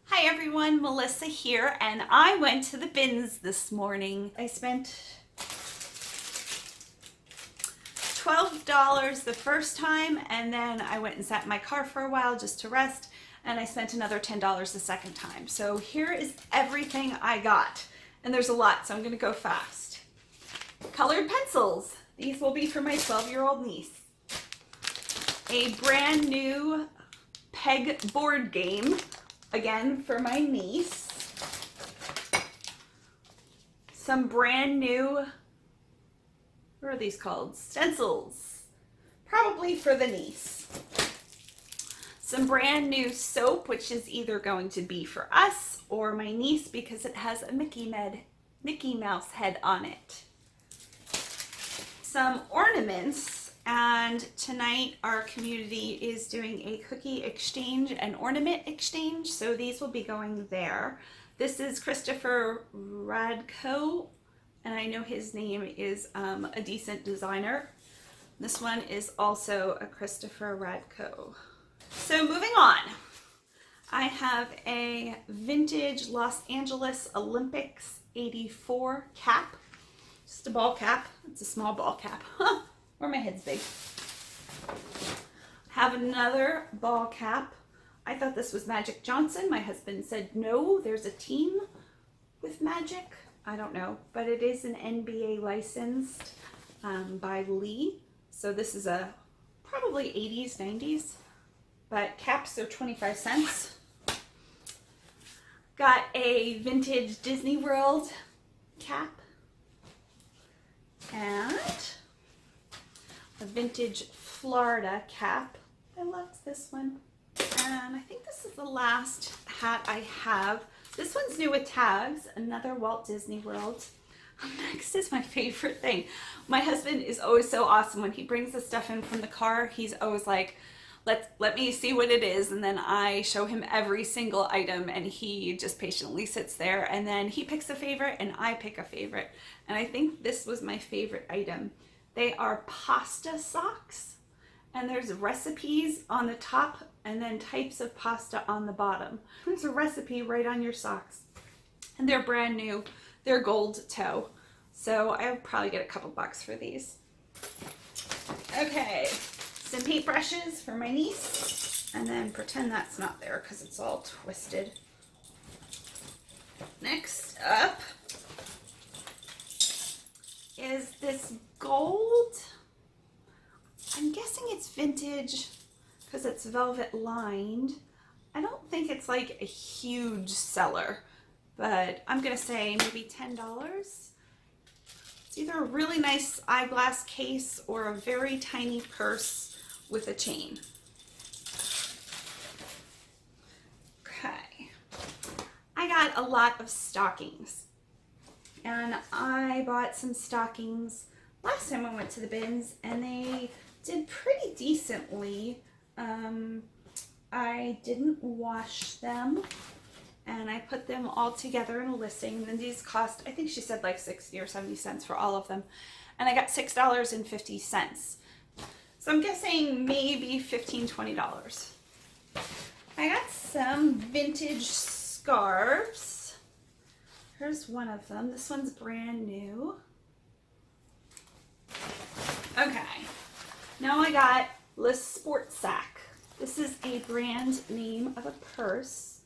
Hi everyone, Melissa here, and I went to the bins this morning. I spent $12 the first time, and then I went and sat in my car for a while just to rest, and I spent another $10 the second time. So here is everything I got, and there's a lot, so I'm gonna go fast. Colored pencils. These will be for my 12-year-old niece. A brand new peg board game. Again, for my niece. Some brand new, what are these called? Stencils. Probably for the niece. Some brand new soap, which is either going to be for us or my niece because it has a Mickey Mouse head on it. Some ornaments. And tonight our community is doing a cookie exchange and ornament exchange, so these will be going there. This is Christopher Radko, and I know his name is a decent designer. This one is also a Christopher Radko. So moving on, I have a vintage Los Angeles Olympics '84 cap. Just a ball cap. It's a small ball cap. Or my head's big. Have another ball cap. I thought this was Magic Johnson. My husband said no, there's a team with Magic. I don't know, but it is an NBA licensed by Lee. So this is a probably 80s, 90s, but caps are 25 cents. Got a vintage Disney World cap and a vintage Florida cap. I loved this one. And I think this is the last hat I have. This one's new with tags, another Walt Disney World. Next is my favorite thing. My husband is always so awesome. When he brings the stuff in from the car, he's always like, let me see what it is, and then I show him every single item, and he just patiently sits there, and then he picks a favorite and I pick a favorite. And I think this was my favorite item. They are pasta socks, and there's recipes on the top and then types of pasta on the bottom. There's a recipe right on your socks, and they're brand new. They're gold toe, so I'll probably get a couple bucks for these. Okay, some paintbrushes for my niece, and then pretend that's not there because it's all twisted. Next up is this gold. I'm guessing it's vintage because it's velvet lined. I don't think it's like a huge seller, but I'm gonna say maybe $10. It's either a really nice eyeglass case or a very tiny purse with a chain. Okay, I got a lot of stockings. And I bought some stockings last time I went to the bins, and they did pretty decently. I didn't wash them, and I put them all together in a listing. And these cost, I think she said like 60 or 70 cents for all of them. And I got $6.50. So I'm guessing maybe $15, $20. I got some vintage scarves. Here's one of them. This one's brand new. Okay. Now I got the SportSac. This is a brand name of a purse.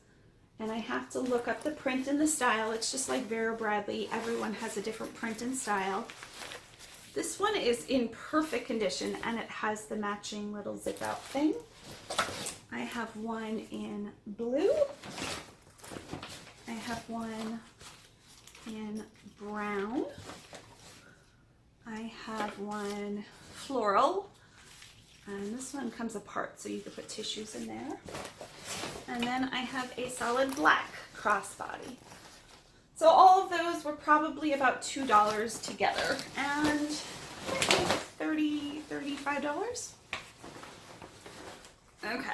And I have to look up the print and the style. It's just like Vera Bradley. Everyone has a different print and style. This one is in perfect condition, and it has the matching little zip out thing. I have one in blue. I have one in brown. I have one floral, and this one comes apart so you can put tissues in there. And then I have a solid black crossbody. So all of those were probably about $2 together, and I think $35. Okay.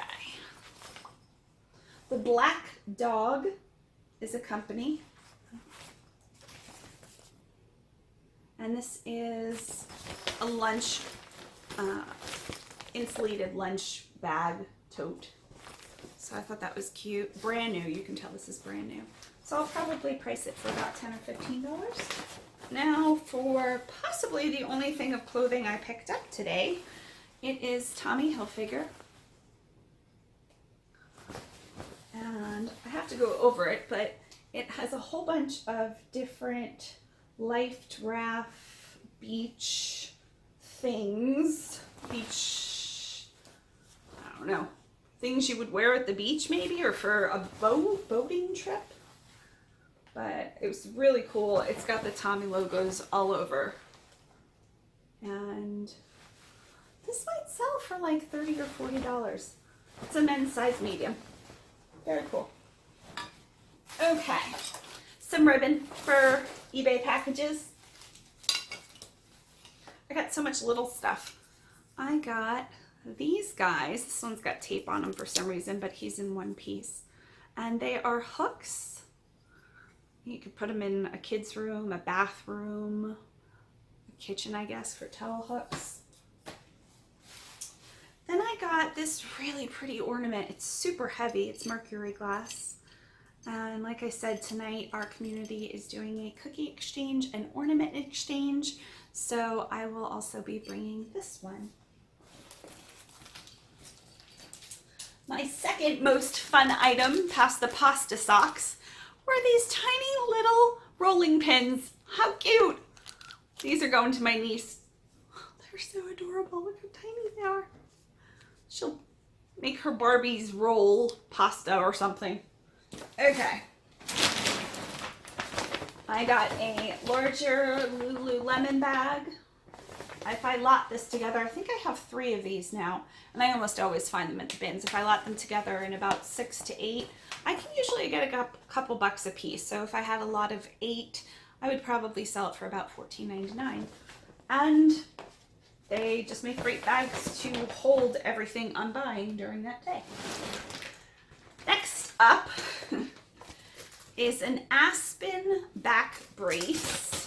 The Black Dog is a company. And this is a lunch, insulated lunch bag tote. So I thought that was cute. Brand new. You can tell this is brand new. So I'll probably price it for about $10 or $15. Now for possibly the only thing of clothing I picked up today. It is Tommy Hilfiger. And I have to go over it, but it has a whole bunch of different life raft beach things. Beach, I don't know, things you would wear at the beach maybe, or for a boating trip. But it was really cool. It's got the Tommy logos all over. And this might sell for like $30 or $40. It's a men's size medium. Very cool. Okay, some ribbon for eBay packages. I got so much little stuff. I got these guys. This one's got tape on them for some reason, but he's in one piece. And they are hooks. You could put them in a kid's room, a bathroom, a kitchen, I guess, for towel hooks. Then I got this really pretty ornament. It's super heavy. It's mercury glass. And like I said, tonight our community is doing a cookie exchange and ornament exchange. So I will also be bringing this one. My second most fun item past the pasta socks were these tiny little rolling pins. How cute! These are going to my niece. They're so adorable. Look how tiny they are. She'll make her Barbies roll pasta or something. Okay. I got a larger Lululemon bag. If I lot this together, I think I have 3 of these now, and I almost always find them at the bins. If I lot them together in about 6 to 8, I can usually get a couple bucks a piece. So if I had a lot of 8, I would probably sell it for about $14.99. And they just make great bags to hold everything I'm buying during that day. Next up is an Aspen back brace.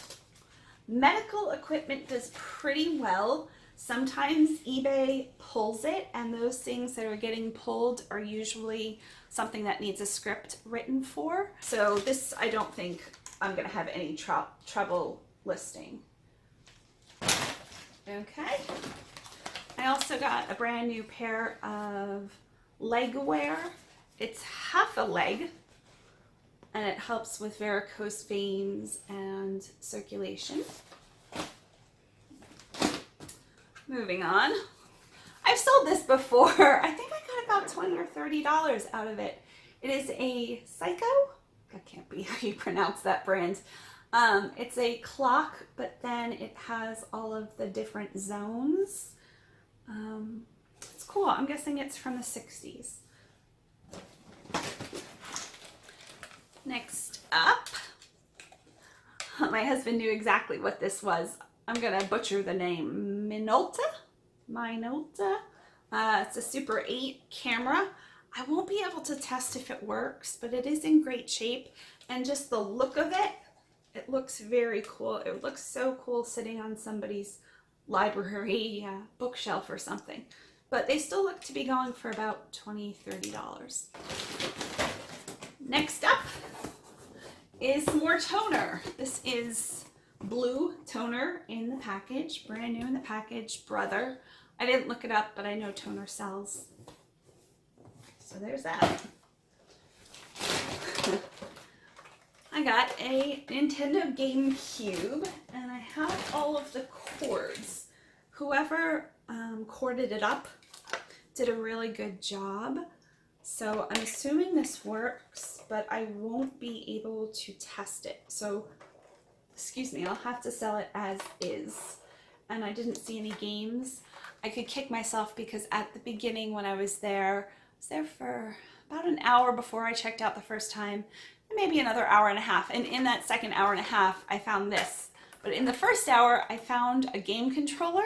Medical equipment does pretty well. Sometimes eBay pulls it, and those things that are getting pulled are usually something that needs a script written for. So this, I don't think I'm gonna have any trouble listing. Okay. I also got a brand new pair of leg wear. It's half a leg, and it helps with varicose veins and circulation. Moving on. I've sold this before. I think I got about $20 or $30 out of it. It is a Psycho. That can't be how you pronounce that brand. It's a clock, but then it has all of the different zones. It's cool. I'm guessing it's from the 60s. Next up, my husband knew exactly what this was. I'm gonna butcher the name. Minolta. It's a Super 8 camera. I won't be able to test if it works, but it is in great shape, and just the look of it, it looks very cool. It looks so cool sitting on somebody's library bookshelf or something. But they still look to be going for about $20, $30. Next up is more toner. This is blue toner in the package, brand new in the package, Brother. I didn't look it up, but I know toner sells. So there's that. I got a Nintendo GameCube, and I have all of the cords. Whoever corded it up did a really good job. So I'm assuming this works, but I won't be able to test it. So, excuse me, I'll have to sell it as is. And I didn't see any games. I could kick myself because at the beginning when I was there for about an hour before I checked out the first time, and maybe another hour and a half. And in that second hour and a half, I found this. But in the first hour, I found a game controller.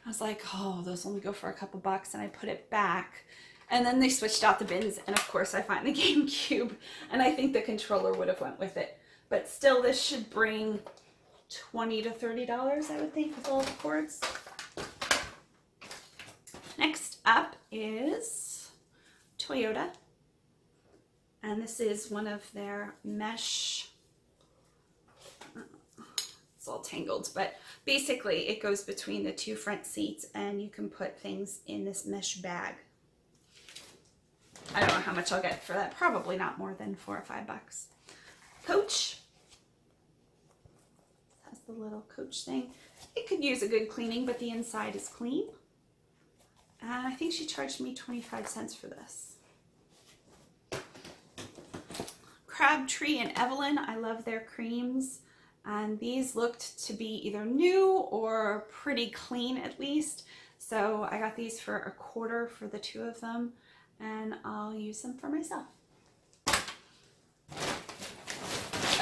I was like, oh, those only go for a couple bucks, and I put it back. And then they switched out the bins, and of course I find the GameCube, and I think the controller would have went with it. But still, this should bring $20 to $30, I would think, with all the cords. Next up is Toyota. And this is one of their mesh, it's all tangled, but basically it goes between the two front seats and you can put things in this mesh bag. I don't know how much I'll get for that. Probably not more than $4 or $5. Coach. Has the little coach thing. It could use a good cleaning, but the inside is clean. And I think she charged me 25 cents for this. Crabtree and Evelyn. I love their creams. And these looked to be either new or pretty clean at least. So I got these for $1 for the two of them. And I'll use them for myself.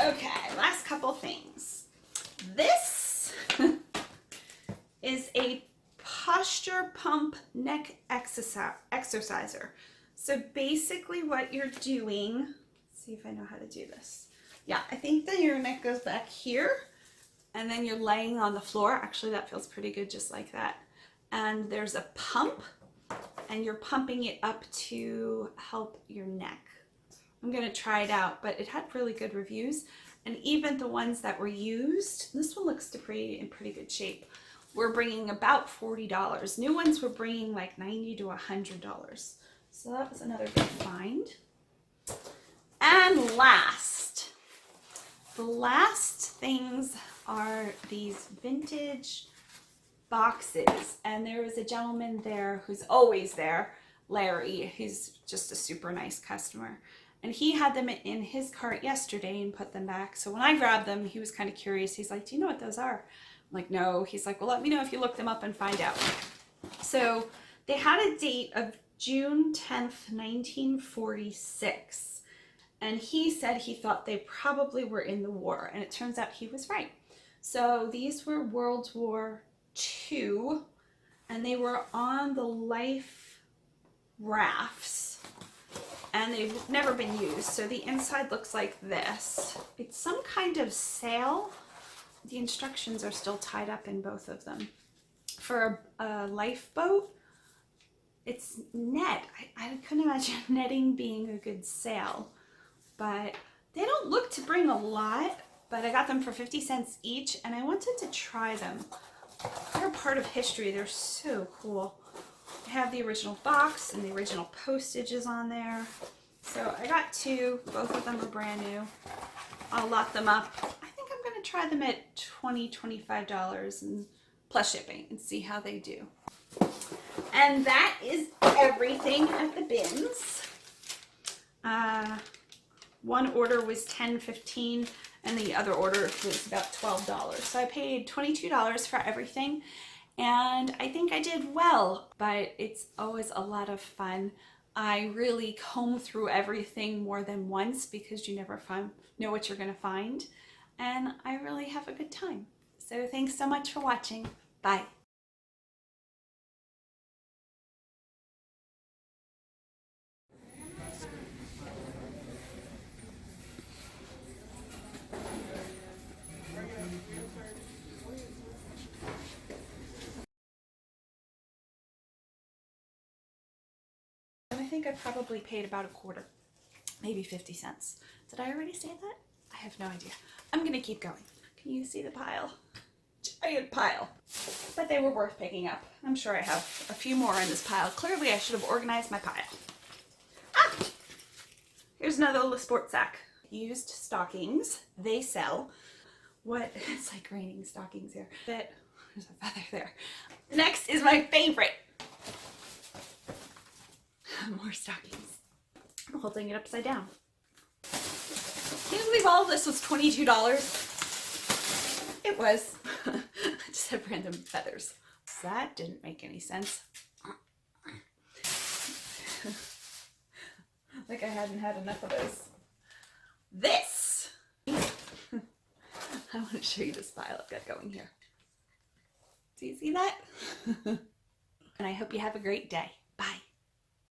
Okay, last couple things. This is a posture pump neck exerciser. So basically what you're doing, let's see if I know how to do this. Yeah, I think that your neck goes back here and then you're laying on the floor. Actually, that feels pretty good just like that. And there's a pump. And you're pumping it up to help your neck. I'm gonna try it out, but it had really good reviews. And even the ones that were used, this one looks to be in pretty good shape, were bringing about $40. New ones were bringing like $90 to $100. So that was another good find. And the last things are these vintage boxes, and there was a gentleman there who's always there, Larry. He's just a super nice customer, and he had them in his cart yesterday and put them back. So when I grabbed them, he was kind of curious. He's like, do you know what those are? I'm like, no. He's like, well, let me know if you look them up and find out. So they had a date of June 10th, 1946, and he said he thought they probably were in the war, and it turns out he was right. So these were World War II, and they were on the life rafts, and they've never been used. So the inside looks like this. It's some kind of sail. The instructions are still tied up in both of them. For a lifeboat, it's net. I couldn't imagine netting being a good sail, but they don't look to bring a lot, but I got them for 50 cents each, and I wanted to try them. They're part of history. They're so cool. I have the original box and the original postage is on there. So I got two. Both of them are brand new. I'll lock them up. I think I'm going to try them at $20, $25 and plus shipping and see how they do. And that is everything at the bins. One order was $10.15 and the other order was about $12. So I paid $22 for everything, and I think I did well, but it's always a lot of fun. I really comb through everything more than once because you never know what you're gonna find, and I really have a good time. So thanks so much for watching. Bye. I think I probably paid about $1/4, maybe 50 cents. Did I already say that? I have no idea. I'm gonna keep going. Can you see the pile? Giant pile. But they were worth picking up. I'm sure I have a few more in this pile. Clearly I should have organized my pile. Ah! Here's another little SportSac. Used stockings. They sell. What? It's like raining stockings here. There's a feather there. Next is my favorite. More stockings. I'm holding it upside down. Can you believe all of this was $22? It was. I just have random feathers. That didn't make any sense. Like I hadn't had enough of those. This! I want to show you this pile I've got going here. Do you see that? And I hope you have a great day.